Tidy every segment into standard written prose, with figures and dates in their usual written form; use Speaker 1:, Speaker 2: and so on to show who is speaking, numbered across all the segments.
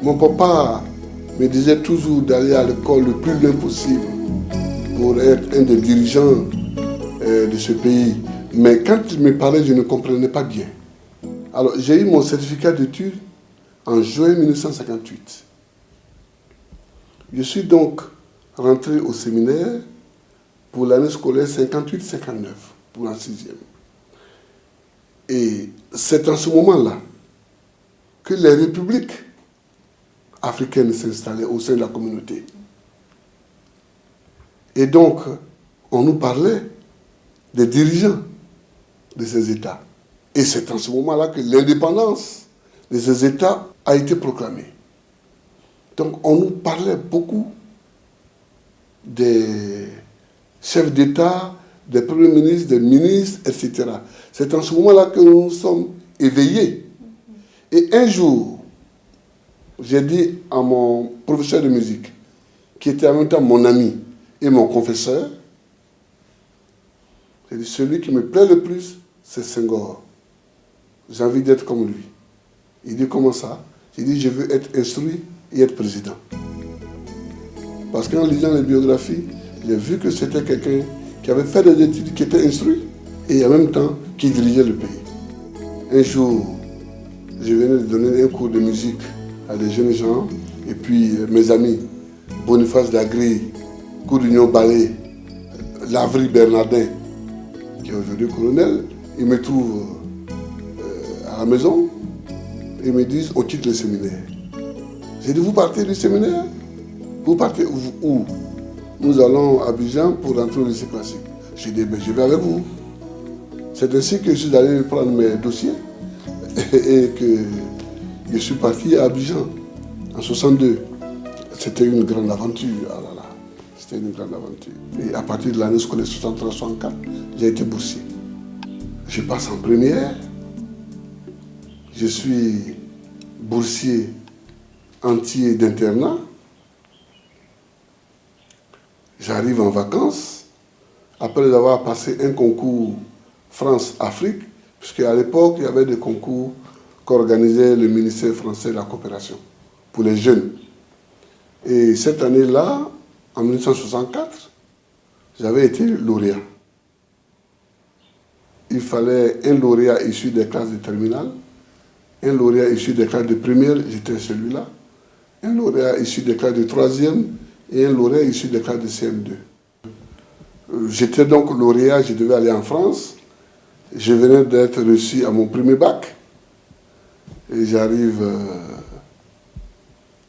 Speaker 1: Mon papa me disait toujours d'aller à l'école le plus loin possible pour être un des dirigeants de ce pays. Mais quand il me parlait, je ne comprenais pas bien. Alors, j'ai eu mon certificat d'études en juin 1958. Je suis donc rentré au séminaire pour l'année scolaire 58-59, pour la 6e. Et c'est en ce moment-là que les républiques africaines s'installaient au sein de la communauté. Et donc, on nous parlait des dirigeants de ces États. Et c'est en ce moment-là que l'indépendance de ces États a été proclamée. Donc, on nous parlait beaucoup des chefs d'État, des premiers ministres, des ministres, etc. C'est en ce moment-là que nous nous sommes éveillés. Et un jour, j'ai dit à mon professeur de musique, qui était en même temps mon ami et mon confesseur, j'ai dit, celui qui me plaît le plus, c'est Senghor. J'ai envie d'être comme lui. Il dit, comment ça? J'ai dit, je veux être instruit et être président. Parce qu'en lisant les biographies, j'ai vu que c'était quelqu'un qui avait fait des études, qui était instruit, et en même temps, qui dirigeait le pays. Un jour, je venais de donner un cours de musique à des jeunes gens, et puis mes amis, Boniface Dagri, Coudignon Ballet, Lavry Bernardin, qui est aujourd'hui colonel, ils me trouvent à la maison, et me disent, on quitte le séminaire. J'ai dit, vous partez du séminaire? Vous partez où? Nous allons à Abidjan pour rentrer au lycée classique. J'ai dit, ben, je vais avec vous. C'est ainsi que je suis allé prendre mes dossiers et que je suis parti à Abidjan en 62. C'était une grande aventure. Ah là là, c'était une grande aventure. Et à partir de l'année scolaire 63-64, j'ai été boursier. Je passe en première. Je suis boursier entier d'internat. J'arrive en vacances, après avoir passé un concours France-Afrique, puisque à l'époque, il y avait des concours qu'organisait le ministère français de la coopération pour les jeunes. Et cette année-là, en 1964, j'avais été lauréat. Il fallait un lauréat issu des classes de terminale, un lauréat issu des classes de première, j'étais celui-là, un lauréat issu des classes de troisième, et un lauréat issu des classes de CM2. J'étais donc lauréat, je devais aller en France. Je venais d'être reçu à mon premier bac. Et j'arrive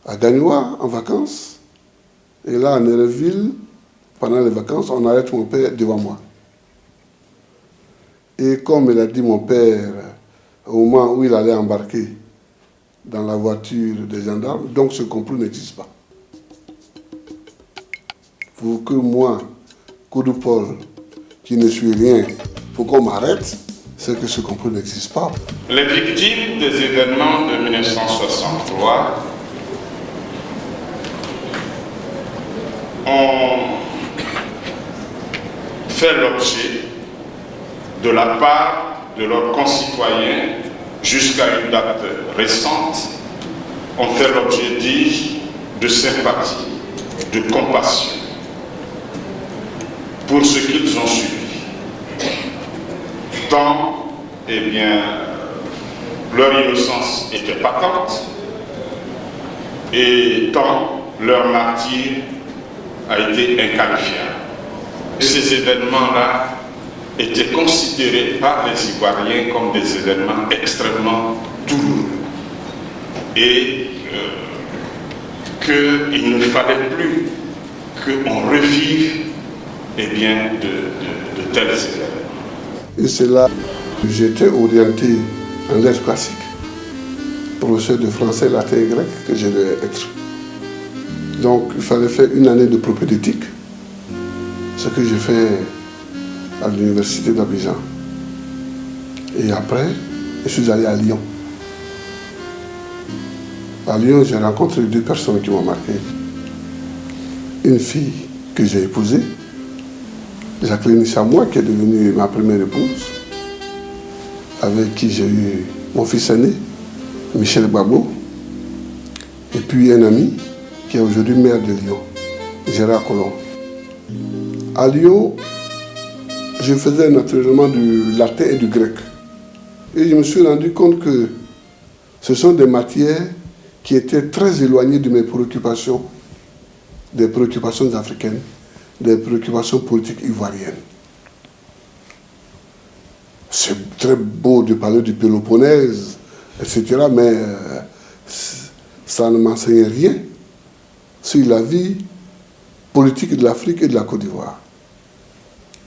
Speaker 1: à Gagnoa en vacances. Et là, à Néréville, pendant les vacances, on arrête mon père devant moi. Et comme il a dit mon père, au moment où il allait embarquer dans la voiture des gendarmes, donc ce complot n'existe pas. Pour que moi, Koudoupol, qui ne suis rien, pour qu'on m'arrête, c'est que ce complot n'existe pas.
Speaker 2: Les victimes des événements de 1963 ont fait l'objet de la part de leurs concitoyens jusqu'à une date récente, ont fait l'objet, dis-je, de sympathie, de compassion pour ce qu'ils ont subi. Tant, eh bien, leur innocence était patente et tant leur martyre a été inqualifiable. Ces événements-là étaient considérés par les Ivoiriens comme des événements extrêmement douloureux et qu'il ne fallait plus qu'on revive eh bien, de tels événements.
Speaker 1: Et c'est là que j'étais orienté en lettres classiques, professeur de français, latin et grec que je devais être. Donc il fallait faire une année de propédeutique, ce que j'ai fait à l'université d'Abidjan. Et après, je suis allé à Lyon. À Lyon, j'ai rencontré deux personnes qui m'ont marqué. Une fille que j'ai épousée, Jacqueline Chamois, qui est devenue ma première épouse, avec qui j'ai eu mon fils aîné, Michel Babo. Et puis un ami qui est aujourd'hui maire de Lyon, Gérard Collomb. À Lyon, je faisais naturellement du latin et du grec. Et je me suis rendu compte que ce sont des matières qui étaient très éloignées de mes préoccupations, des préoccupations africaines, des préoccupations politiques ivoiriennes. C'est très beau de parler du Péloponnèse, etc., mais ça ne m'enseignait rien sur la vie politique de l'Afrique et de la Côte d'Ivoire.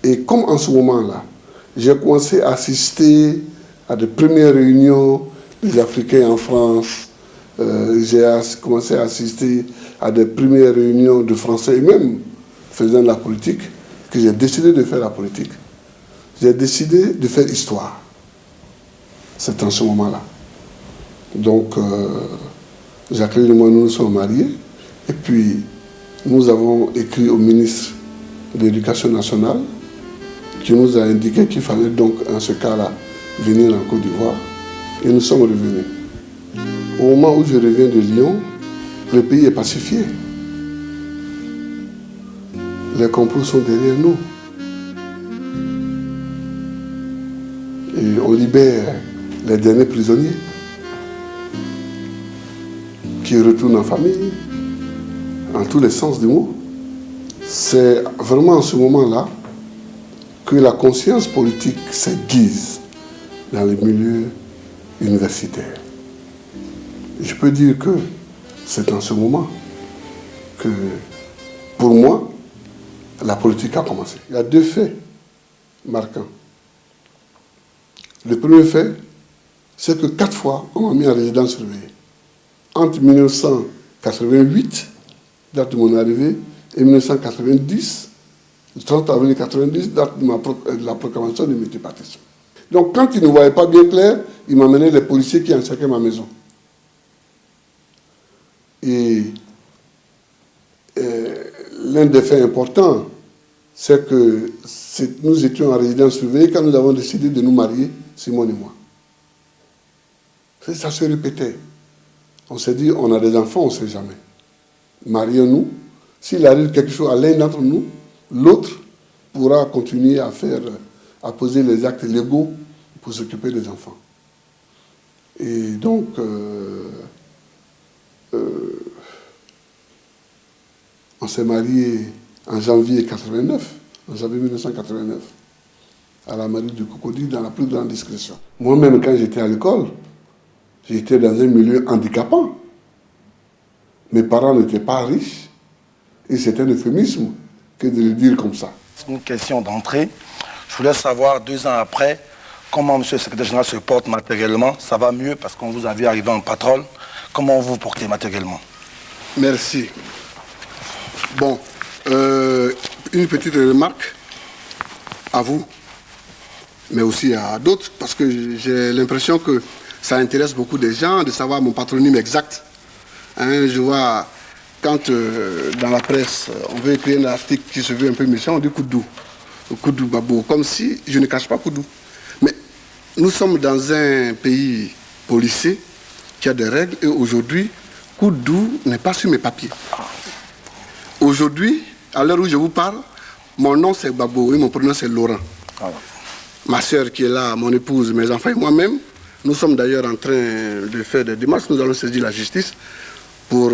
Speaker 1: Et comme en ce moment-là, j'ai commencé à assister à de premières réunions des Africains en France, j'ai commencé à assister à des premières réunions de Français et même faisant de la politique, que j'ai décidé de faire la politique. J'ai décidé de faire histoire. C'est en ce moment-là. Donc, Jacqueline et moi, nous nous sommes mariés. Et puis, nous avons écrit au ministre de l'Éducation nationale qui nous a indiqué qu'il fallait donc, en ce cas-là, venir en Côte d'Ivoire. Et nous sommes revenus. Au moment où je reviens de Lyon, le pays est pacifié. Les complots sont derrière nous. Et on libère les derniers prisonniers qui retournent en famille, en tous les sens du mot. C'est vraiment en ce moment-là que la conscience politique s'aiguise dans les milieux universitaires. Je peux dire que c'est en ce moment que, pour moi, la politique a commencé. Il y a deux faits marquants. Le premier fait, c'est que 4 fois, on m'a mis en résidence surveillée. Entre 1988, date de mon arrivée, et 1990, le 30 avril 1990, date de la proclamation du multipartisme. Donc quand ils ne voyaient pas bien clair, ils m'amenaient les policiers qui encerclaient ma maison. Et l'un des faits importants, c'est que nous étions en résidence surveillée quand nous avons décidé de nous marier, Simone et moi. Ça se répétait. On s'est dit, on a des enfants, on ne sait jamais. Marions-nous. S'il arrive quelque chose à l'un d'entre nous, l'autre pourra continuer à poser les actes légaux pour s'occuper des enfants. Et donc, on s'est mariés en janvier 1989, à la mairie de Cocody, dans la plus grande discrétion. Moi-même, quand j'étais à l'école, j'étais dans un milieu handicapant. Mes parents n'étaient pas riches, et c'est un euphémisme que de le dire comme ça.
Speaker 3: C'est une question d'entrée. Je voulais savoir, 2 ans après, comment M. le secrétaire général se porte matériellement. Ça va mieux parce qu'on vous a vu arriver en patrol. Comment vous vous portez matériellement?
Speaker 1: Merci. Bon, une petite remarque à vous, mais aussi à d'autres, parce que j'ai l'impression que ça intéresse beaucoup de gens de savoir mon patronyme exact. Hein, je vois, quand dans la presse, on veut écrire un article qui se veut un peu méchant, on dit Koudou. Koudou Babo, comme si je ne cache pas Koudou. Mais nous sommes dans un pays policé qui a des règles, et aujourd'hui, Koudou n'est pas sur mes papiers. Aujourd'hui, à l'heure où je vous parle, mon nom c'est Babo et mon prénom c'est Laurent. Ma soeur qui est là, mon épouse, mes enfants et moi-même, nous sommes d'ailleurs en train de faire des démarches. Nous allons saisir la justice pour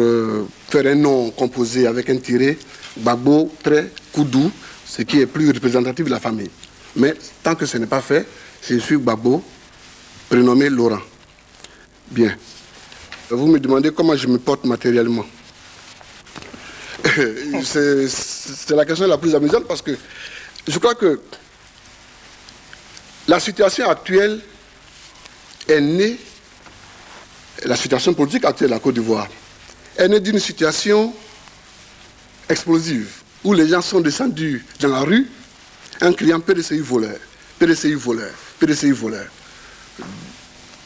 Speaker 1: faire un nom composé avec un tiré, Babo, trait, Koudou, ce qui est plus représentatif de la famille. Mais tant que ce n'est pas fait, je suis Babo, prénommé Laurent. Bien. Vous me demandez comment je me porte matériellement. C'est la question la plus amusante parce que je crois que la situation actuelle est née, la situation politique actuelle de la Côte d'Ivoire, est née d'une situation explosive où les gens sont descendus dans la rue en criant PDCI voleur, PDCI voleur, PDCI voleur.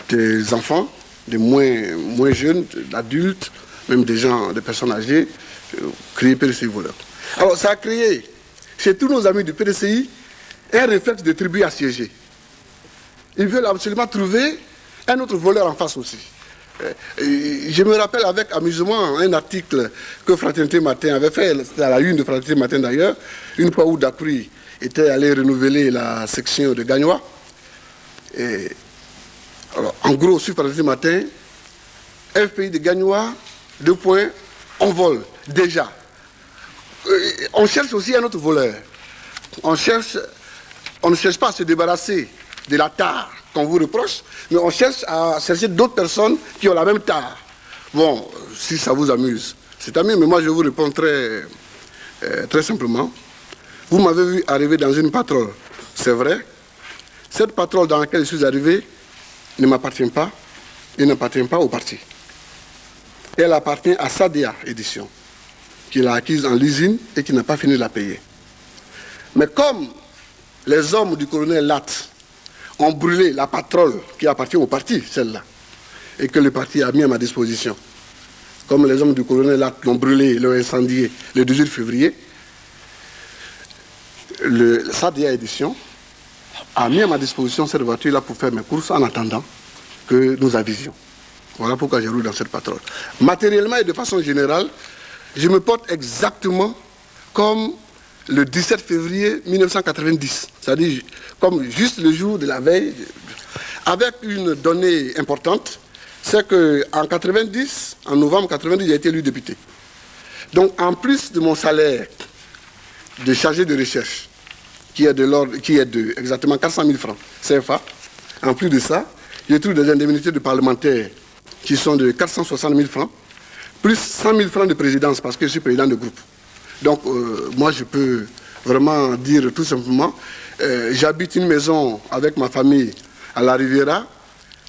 Speaker 1: Des enfants, des moins jeunes, d'adultes, même des gens, des personnes âgées, crier PDCI voleur. Alors ça a créé chez tous nos amis du PDCI un réflexe de tribu assiégée. Ils veulent absolument trouver un autre voleur en face aussi. Je me rappelle avec amusement un article que Fraternité Matin avait fait, c'était à la une de Fraternité Matin d'ailleurs, une fois où Dacry était allé renouveler la section de Gagnois. Alors, en gros, sur Fraternité Matin, FPI de Gagnois, 2 points, on vole déjà. On cherche aussi un autre voleur. On ne cherche pas à se débarrasser de la tare qu'on vous reproche, mais on cherche à chercher d'autres personnes qui ont la même tare. Bon, si ça vous amuse, c'est amusant, mais moi je vous réponds très simplement. Vous m'avez vu arriver dans une patrouille, c'est vrai. Cette patrouille dans laquelle je suis arrivé ne m'appartient pas et n'appartient pas au parti. Elle appartient à Sadia Édition, qui l'a acquise en leasing et qui n'a pas fini de la payer. Mais comme les hommes du colonel Latte ont brûlé la patrouille qui appartient au parti, celle-là, et que le parti a mis à ma disposition, comme les hommes du colonel Latte l'ont brûlé, l'ont incendié le 18 février, le Sadia Édition a mis à ma disposition cette voiture-là pour faire mes courses en attendant que nous avisions. Voilà pourquoi je roule dans cette patrouille. Matériellement et de façon générale, je me porte exactement comme le 17 février 1990, c'est-à-dire comme juste le jour de la veille, avec une donnée importante, c'est qu'en 90, en novembre 90, j'ai été élu député. Donc en plus de mon salaire de chargé de recherche, qui est de exactement 400 000 francs CFA, en plus de ça, j'ai trouvé des indemnités de parlementaire qui sont de 460 000 francs, plus 100 000 francs de présidence parce que je suis président de groupe. Donc, moi, je peux vraiment dire tout simplement, j'habite une maison avec ma famille à la Riviera.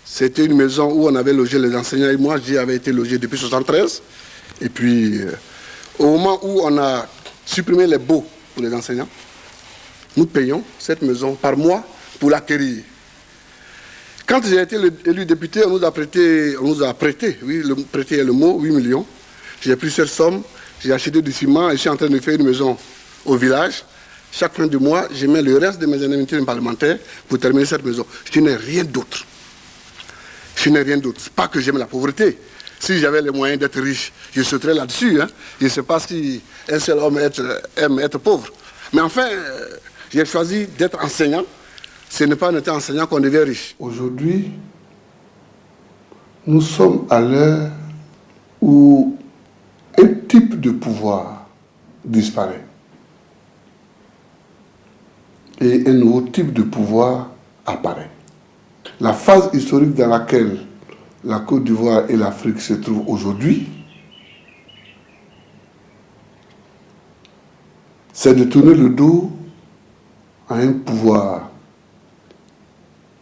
Speaker 1: C'était une maison où on avait logé les enseignants et moi, j'y avais été logé depuis 1973. Et puis, au moment où on a supprimé les baux pour les enseignants, nous payons cette maison par mois pour l'acquérir. Quand j'ai été élu député, on nous a prêté, oui, prêté est le mot, 8 millions. J'ai pris cette somme. J'ai acheté du ciment et je suis en train de faire une maison au village. Chaque fin de mois, je mets le reste de mes indemnités parlementaires pour terminer cette maison. Je n'ai rien d'autre. Je n'ai rien d'autre. Pas que j'aime la pauvreté. Si j'avais les moyens d'être riche, je sauterais là-dessus. Hein. Je ne sais pas si un seul homme aime être pauvre. Mais enfin, j'ai choisi d'être enseignant. Ce n'est pas en étant enseignant qu'on devient riche.
Speaker 4: Aujourd'hui, nous sommes à l'heure où un type de pouvoir disparaît et un nouveau type de pouvoir apparaît. La phase historique dans laquelle la Côte d'Ivoire et l'Afrique se trouvent aujourd'hui, c'est de tourner le dos à un pouvoir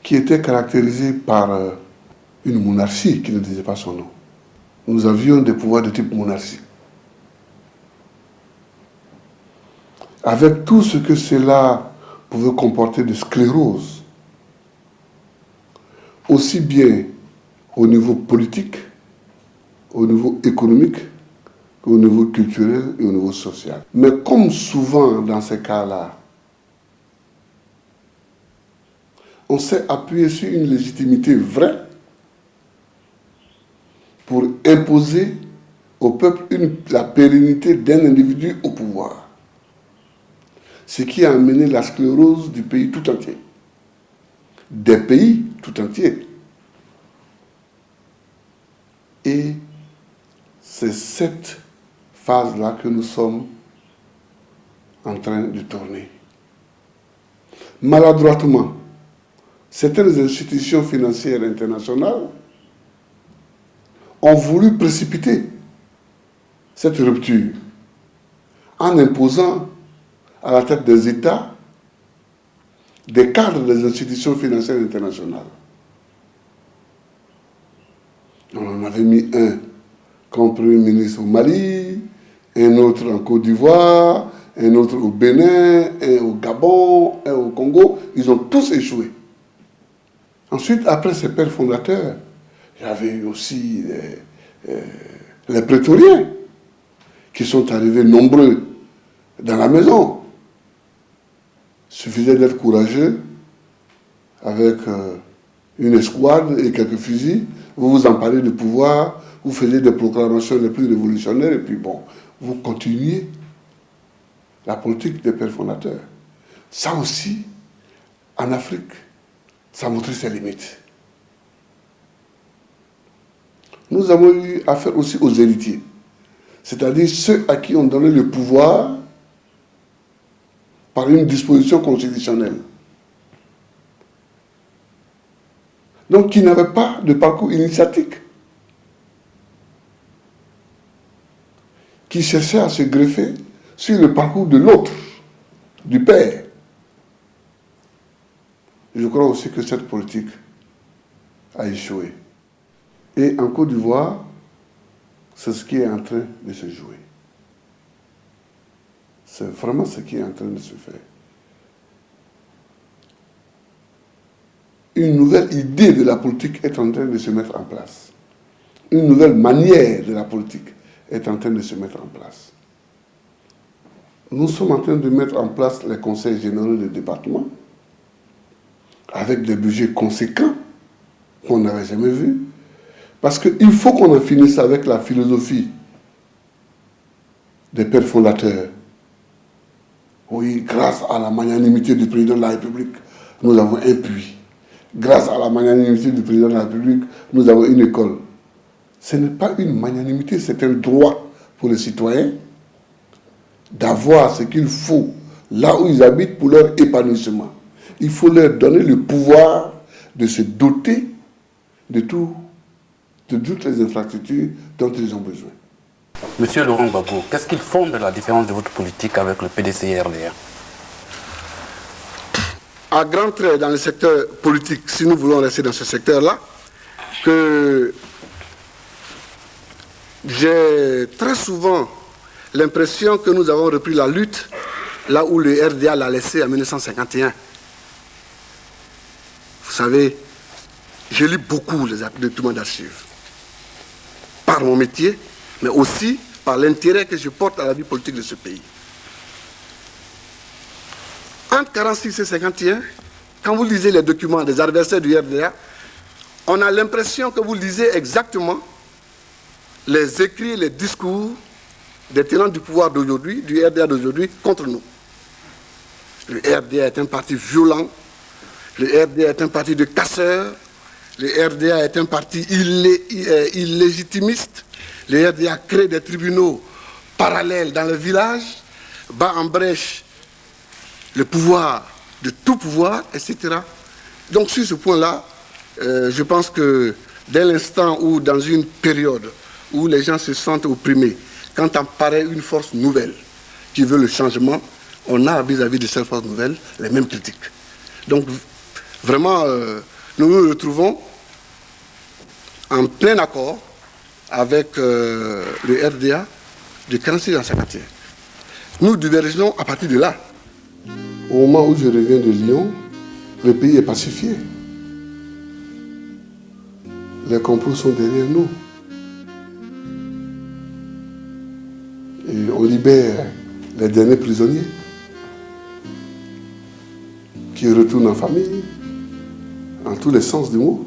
Speaker 4: qui était caractérisé par une monarchie qui ne disait pas son nom. Nous avions des pouvoirs de type monarchie. Avec tout ce que cela pouvait comporter de sclérose, aussi bien au niveau politique, au niveau économique, qu'au niveau culturel et au niveau social. Mais comme souvent dans ces cas-là, on s'est appuyé sur une légitimité vraie pour imposer au peuple la pérennité d'un individu au pouvoir. Ce qui a amené la sclérose du pays tout entier. Des pays tout entiers. Et c'est cette phase-là que nous sommes en train de tourner. Maladroitement, certaines institutions financières internationales ont voulu précipiter cette rupture en imposant à la tête des États des cadres des institutions financières internationales. On en avait mis un comme Premier ministre au Mali, un autre en Côte d'Ivoire, un autre au Bénin, un au Gabon, un au Congo. Ils ont tous échoué. Ensuite, après ces pères fondateurs, il y avait aussi les prétoriens qui sont arrivés nombreux dans la maison. Il suffisait d'être courageux avec
Speaker 1: une escouade et quelques fusils, vous vous emparez du pouvoir, vous faisiez des proclamations les plus révolutionnaires, et puis bon, vous continuez la politique des pères fondateurs. Ça aussi, en Afrique, ça montre ses limites. Nous avons eu affaire aussi aux héritiers, c'est-à-dire ceux à qui on donnait le pouvoir par une disposition constitutionnelle. Donc, qui n'avaient pas de parcours initiatique, qui cherchaient à se greffer sur le parcours de l'autre, du père. Je crois aussi que cette politique a échoué. Et en Côte d'Ivoire, c'est ce qui est en train de se jouer. C'est vraiment ce qui est en train de se faire. Une nouvelle idée de la politique est en train de se mettre en place. Une nouvelle manière de la politique est en train de se mettre en place. Nous sommes en train de mettre en place les conseils généraux des départements avec des budgets conséquents qu'on n'avait jamais vus. Parce qu'il faut qu'on en finisse avec la philosophie des pères fondateurs. Oui, grâce à la magnanimité du président de la République, nous avons un puits. Grâce à la magnanimité du président de la République, nous avons une école. Ce n'est pas une magnanimité, c'est un droit pour les citoyens d'avoir ce qu'il faut là où ils habitent pour leur épanouissement. Il faut leur donner le pouvoir de se doter de toutes les infrastructures dont ils ont besoin.
Speaker 5: Monsieur Laurent Gbagbo, qu'est-ce qu'ils font de la différence de votre politique avec le PDC et RDA?
Speaker 1: À grands traits dans le secteur politique, si nous voulons rester dans ce secteur-là, que j'ai très souvent l'impression que nous avons repris la lutte là où le RDA l'a laissé en 1951. Vous savez, je lis beaucoup les documents d'archives, par mon métier, mais aussi par l'intérêt que je porte à la vie politique de ce pays. Entre 1946 et 1951, quand vous lisez les documents des adversaires du RDA, on a l'impression que vous lisez exactement les écrits, les discours des tenants du pouvoir d'aujourd'hui, du RDA d'aujourd'hui, contre nous. Le RDA est un parti violent, le RDA est un parti de casseurs, le RDA est un parti illégitimiste, le RDA crée des tribunaux parallèles dans le village, bat en brèche le pouvoir de tout pouvoir, etc. Donc sur ce point-là, je pense que dès l'instant où, dans une période où les gens se sentent opprimés, quand apparaît une force nouvelle qui veut le changement, on a vis-à-vis de cette force nouvelle les mêmes critiques. Donc vraiment, nous nous retrouvons en plein accord avec le RDA de 1946 à 1951. Nous divergeons à partir de là. Au moment où je reviens de Lyon, le pays est pacifié. Les complots sont derrière nous. Et on libère les derniers prisonniers qui retournent en famille, en tous les sens du mot.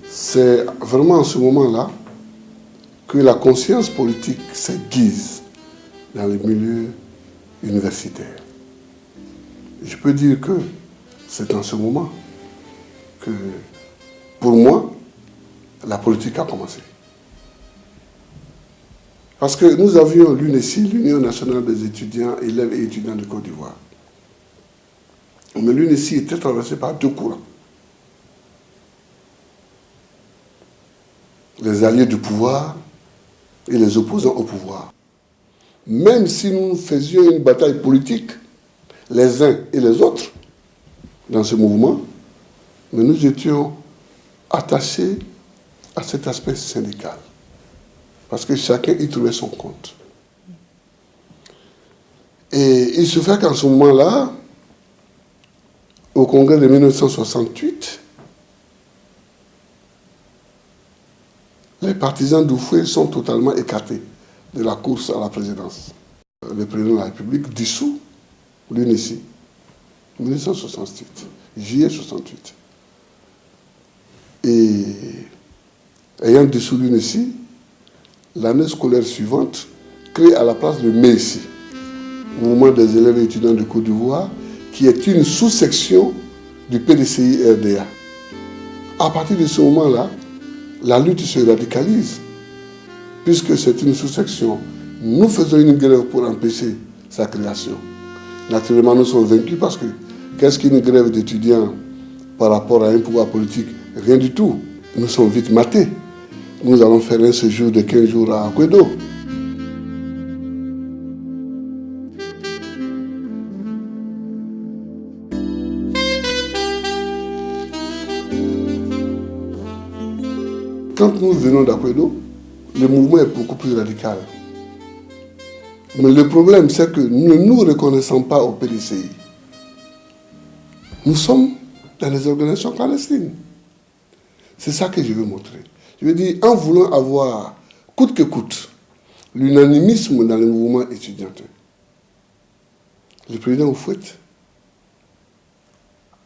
Speaker 1: C'est vraiment en ce moment-là que la conscience politique s'aiguise dans les milieux universitaires. Je peux dire que c'est en ce moment que, pour moi, la politique a commencé. Parce que nous avions l'UNESI, l'Union nationale des étudiants, élèves et étudiants de Côte d'Ivoire. Mais l'UNESI était traversée par deux courants. Les alliés du pouvoir et les opposants au pouvoir. Même si nous faisions une bataille politique, les uns et les autres, dans ce mouvement, mais nous étions attachés à cet aspect syndical. Parce que chacun y trouvait son compte. Et il se fait qu'en ce moment-là, au congrès de 1968, les partisans d'Oufoué sont totalement écartés de la course à la présidence. Le président de la République dissout l'UNESI, 1968, juillet 68. Et ayant dissous l'UNESI, l'année scolaire suivante, crée à la place le MEISI, Mouvement des élèves et étudiants de Côte d'Ivoire, qui est une sous-section du PDCI-RDA. À partir de ce moment-là, la lutte se radicalise, puisque c'est une sous-section. Nous faisons une grève pour empêcher sa création. Naturellement, nous sommes vaincus parce que qu'est-ce qu'une grève d'étudiants par rapport à un pouvoir politique? Rien du tout. Nous sommes vite matés. Nous allons faire un séjour de 15 jours à Akwedo. Quand nous venons d'Akwedo, le mouvement est beaucoup plus radical. Mais le problème, c'est que nous ne nous reconnaissons pas au PDCI. Nous sommes dans les organisations clandestines. C'est ça que je veux montrer. Je veux dire, en voulant avoir, coûte que coûte, l'unanimisme dans le mouvement étudiantin, le président Houphouët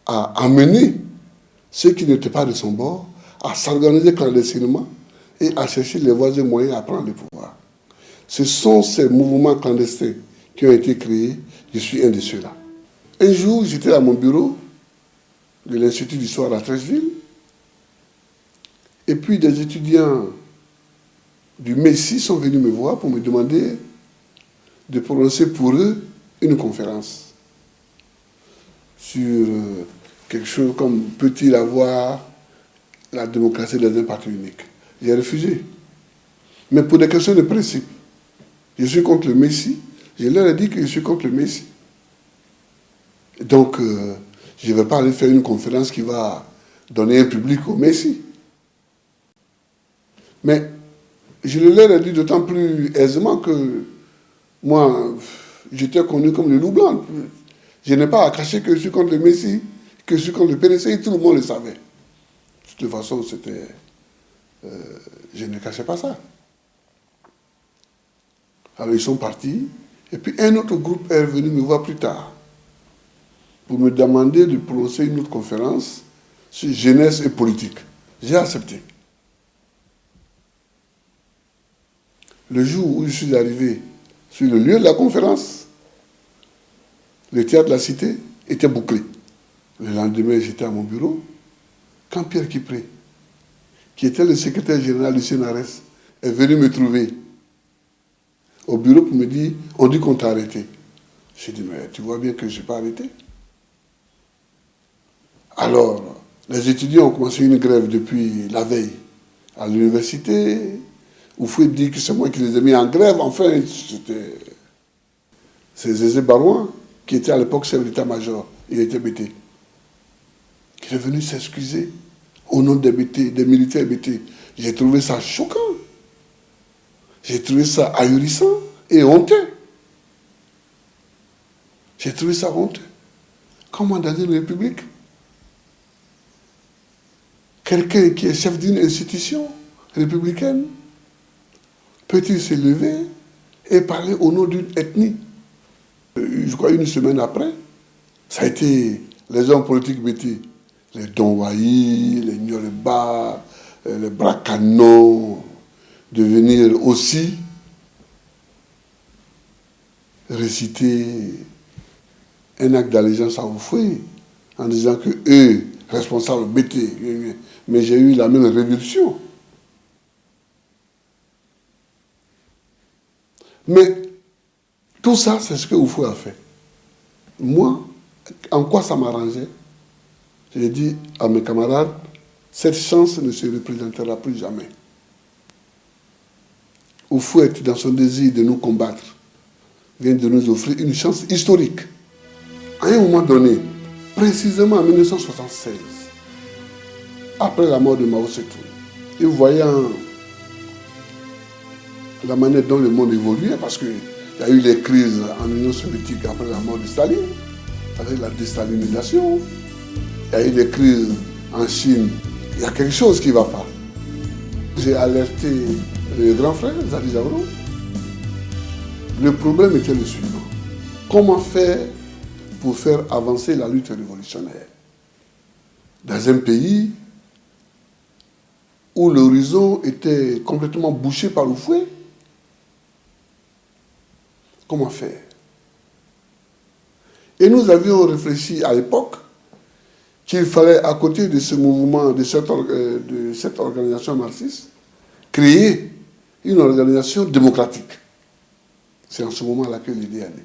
Speaker 1: a amené ceux qui n'étaient pas de son bord à s'organiser clandestinement et à chercher les voies et moyens à prendre le pouvoir. Ce sont ces mouvements clandestins qui ont été créés. Je suis un de ceux-là. Un jour, j'étais à mon bureau de l'Institut d'histoire à Treichville. Et puis des étudiants du MEISI sont venus me voir pour me demander de prononcer pour eux une conférence sur quelque chose comme peut-il avoir la démocratie dans un parti unique. J'ai refusé. Mais pour des questions de principe. Je suis contre le MEISI. Je leur ai dit que je suis contre le MEISI. Donc, je ne vais pas aller faire une conférence qui va donner un public au MEISI. Mais je leur ai dit d'autant plus aisément que moi, j'étais connu comme le loup blanc. Je n'ai pas à cacher que je suis contre le MEISI, que je suis contre le PDCI, tout le monde le savait. De toute façon, c'était... je ne cachais pas ça. Alors ils sont partis, et puis un autre groupe est venu me voir plus tard pour me demander de prononcer une autre conférence sur jeunesse et politique. J'ai accepté. Le jour où je suis arrivé sur le lieu de la conférence, le théâtre de la Cité était bouclé. Le lendemain, j'étais à mon bureau, quand Pierre Kipré, qui était le secrétaire général du CNRS, est venu me trouver au bureau pour me dire, on dit qu'on t'a arrêté. J'ai dit, mais tu vois bien que je n'ai pas arrêté. Alors, les étudiants ont commencé une grève depuis la veille à l'université. Houphouët dit que c'est moi qui les ai mis en grève. Enfin, c'est Zézé Barouin, qui était à l'époque chef d'état-major. Il était BT. Qui est venu s'excuser au nom des BT, des militaires BT. J'ai trouvé ça choquant. J'ai trouvé ça ahurissant et honteux. J'ai trouvé ça honteux. Comment dans une république, quelqu'un qui est chef d'une institution républicaine peut-il se lever et parler au nom d'une ethnie? Je crois une semaine après, ça a été les hommes politiques BT, les Donwayi, les Nyoreba, les Bracano, de venir aussi réciter un acte d'allégeance à Houphouët en disant que eux, responsables BT, mais j'ai eu la même révulsion. Mais tout ça, c'est ce que Houphouët a fait. Moi, en quoi ça m'arrangeait? J'ai dit à mes camarades, cette chance ne se représentera plus jamais. Houphouët, dans son désir de nous combattre, vient de nous offrir une chance historique. À un moment donné, précisément en 1976, après la mort de Mao Tse-tung, et voyant la manière dont le monde évoluait, parce qu'il y a eu les crises en Union soviétique après la mort de Staline, avec la déstalinisation, il y a eu des crises en Chine, il y a quelque chose qui ne va pas. J'ai alerté le grand frère, Zali Zavro. Le problème était le suivant. Comment faire pour faire avancer la lutte révolutionnaire dans un pays où l'horizon était complètement bouché par le fouet. Comment faire? Et nous avions réfléchi à l'époque qu'il fallait, à côté de ce mouvement, de cette organisation marxiste, créer une organisation démocratique. C'est en ce moment-là que l'idée est née,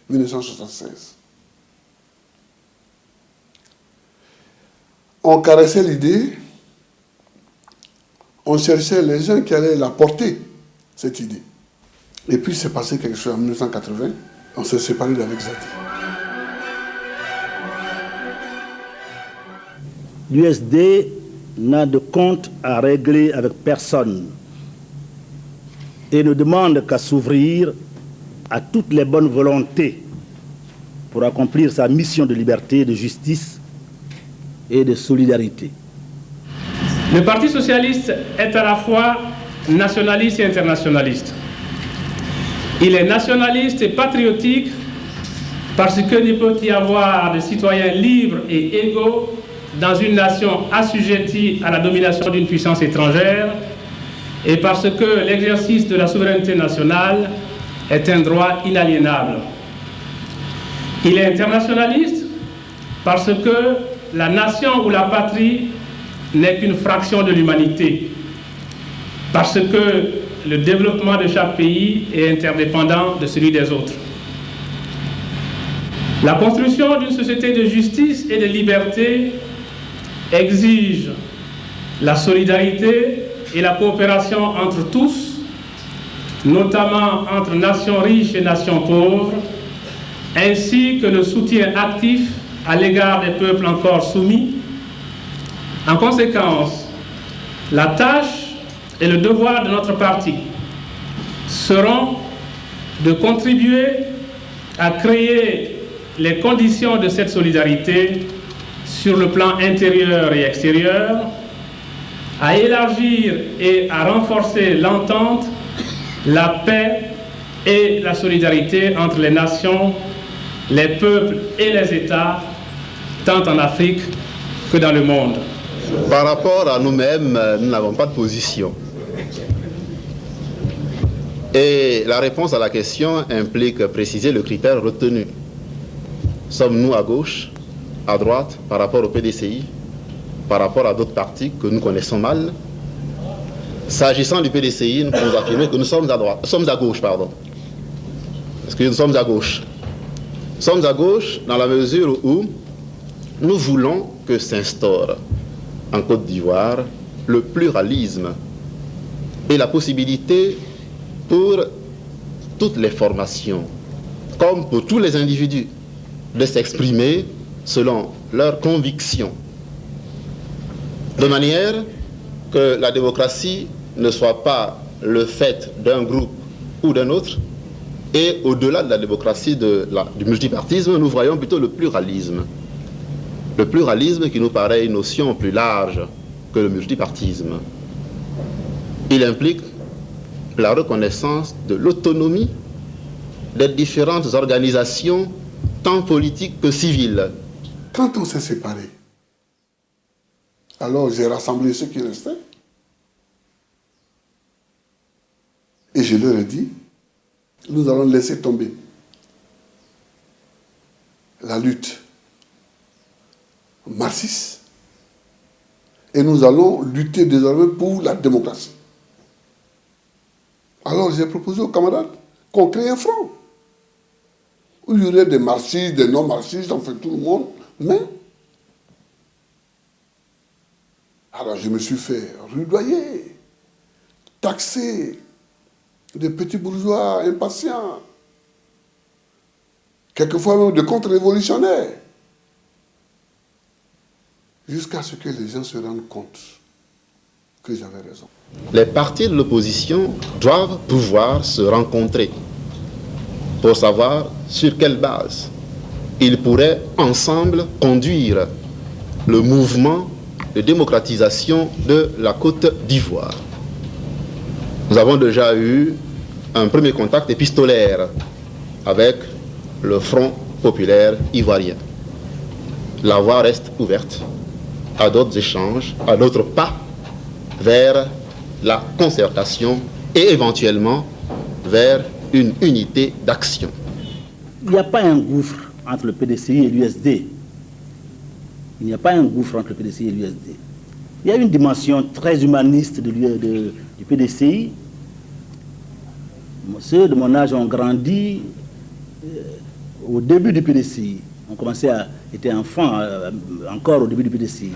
Speaker 1: 1976. On caressait l'idée, on cherchait les gens qui allaient la porter, cette idée. Et puis c'est passé quelque chose en 1980, on s'est séparé d'avec Zati.
Speaker 6: L'USD n'a de compte à régler avec personne et ne demande qu'à s'ouvrir à toutes les bonnes volontés pour accomplir sa mission de liberté, de justice et de solidarité.
Speaker 7: Le Parti socialiste est à la fois nationaliste et internationaliste. Il est nationaliste et patriotique parce que ne peut y avoir de citoyens libres et égaux dans une nation assujettie à la domination d'une puissance étrangère et parce que l'exercice de la souveraineté nationale est un droit inaliénable. Il est internationaliste parce que la nation ou la patrie n'est qu'une fraction de l'humanité, parce que le développement de chaque pays est interdépendant de celui des autres. La construction d'une société de justice et de liberté exige la solidarité et la coopération entre tous, notamment entre nations riches et nations pauvres, ainsi que le soutien actif à l'égard des peuples encore soumis. En conséquence, la tâche et le devoir de notre parti seront de contribuer à créer les conditions de cette solidarité sur le plan intérieur et extérieur, à élargir et à renforcer l'entente, la paix et la solidarité entre les nations, les peuples et les États, tant en Afrique que dans le monde.
Speaker 8: Par rapport à nous-mêmes, nous n'avons pas de position. Et la réponse à la question implique préciser le critère retenu. Sommes-nous à gauche, à droite, par rapport au PDCI, par rapport à d'autres partis que nous connaissons mal? S'agissant du PDCI, nous pouvons affirmer que nous sommes à droite, sommes à gauche, pardon. Parce que nous sommes à gauche. Nous sommes à gauche dans la mesure où nous voulons que s'instaure en Côte d'Ivoire le pluralisme et la possibilité pour toutes les formations, comme pour tous les individus, de s'exprimer selon leurs convictions, de manière que la démocratie ne soit pas le fait d'un groupe ou d'un autre, et au-delà de la démocratie du multipartisme, nous voyons plutôt le pluralisme. Le pluralisme qui nous paraît une notion plus large que le multipartisme. Il implique la reconnaissance de l'autonomie des différentes organisations, tant politiques que civiles.
Speaker 1: Quand on s'est séparés, alors j'ai rassemblé ceux qui restaient et je leur ai dit, nous allons laisser tomber la lutte marxiste et nous allons lutter désormais pour la démocratie. Alors j'ai proposé aux camarades qu'on crée un front où il y aurait des marxistes, des non-marxistes, enfin tout le monde, mais alors je me suis fait rudoyer, taxer, des petits bourgeois impatients, quelquefois même de contre-révolutionnaires, jusqu'à ce que les gens se rendent compte que j'avais raison.
Speaker 8: Les partis de l'opposition doivent pouvoir se rencontrer pour savoir sur quelle base ils pourraient ensemble conduire le mouvement de démocratisation de la Côte d'Ivoire. Nous avons déjà eu un premier contact épistolaire avec le Front populaire ivoirien. La voie reste ouverte à d'autres échanges, à d'autres pas vers la concertation et éventuellement vers une unité d'action.
Speaker 6: Il n'y a pas un gouffre entre le PDCI et l'USD. Il n'y a pas un gouffre entre le PDCI et l'USD. Il y a une dimension très humaniste du PDCI. Ceux de mon âge ont grandi au début du PDCI. On commençait à être enfant encore au début du PDCI.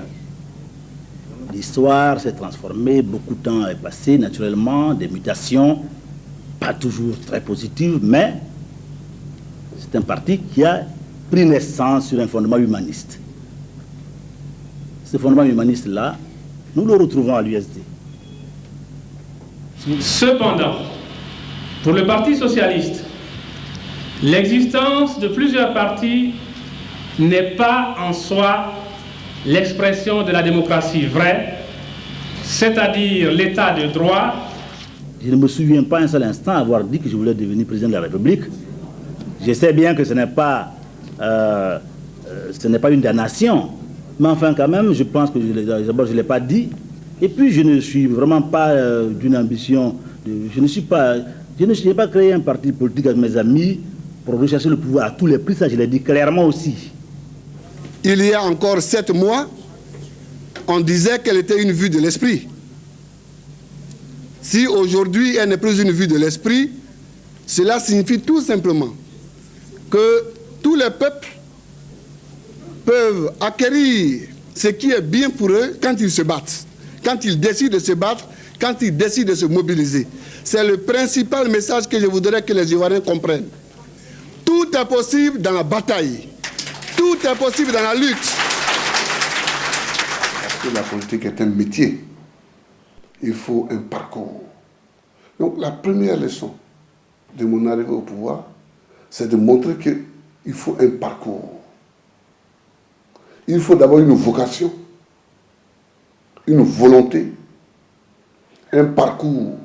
Speaker 6: L'histoire s'est transformée, beaucoup de temps est passé naturellement, des mutations, pas toujours très positives, mais c'est un parti qui a pris naissance sur un fondement humaniste. Ce fondement humaniste-là, nous le retrouvons à l'USD.
Speaker 7: Cependant, pour le Parti socialiste, l'existence de plusieurs partis n'est pas en soi l'expression de la démocratie vraie, c'est-à-dire l'état de droit.
Speaker 6: Je ne me souviens pas un seul instant avoir dit que je voulais devenir président de la République. Je sais bien que ce n'est pas une damnation, mais enfin quand même, je pense que d'abord je ne l'ai pas dit. Et puis je ne suis vraiment pas d'une ambition, je n'ai pas créé un parti politique avec mes amis pour rechercher le pouvoir à tous les prix, ça je l'ai dit clairement aussi.
Speaker 4: Il y a encore 7 mois, on disait qu'elle était une vue de l'esprit. Si aujourd'hui elle n'est plus une vue de l'esprit, cela signifie tout simplement que tous les peuples peuvent acquérir ce qui est bien pour eux quand ils se battent, quand ils décident de se battre, quand ils décident de se mobiliser. C'est le principal message que je voudrais que les Ivoiriens comprennent. Tout est possible dans la bataille. Tout est possible dans la lutte.
Speaker 1: Parce que la politique est un métier. Il faut un parcours. Donc la première leçon de mon arrivée au pouvoir, c'est de montrer qu'il faut un parcours. Il faut d'abord une vocation, une volonté, un parcours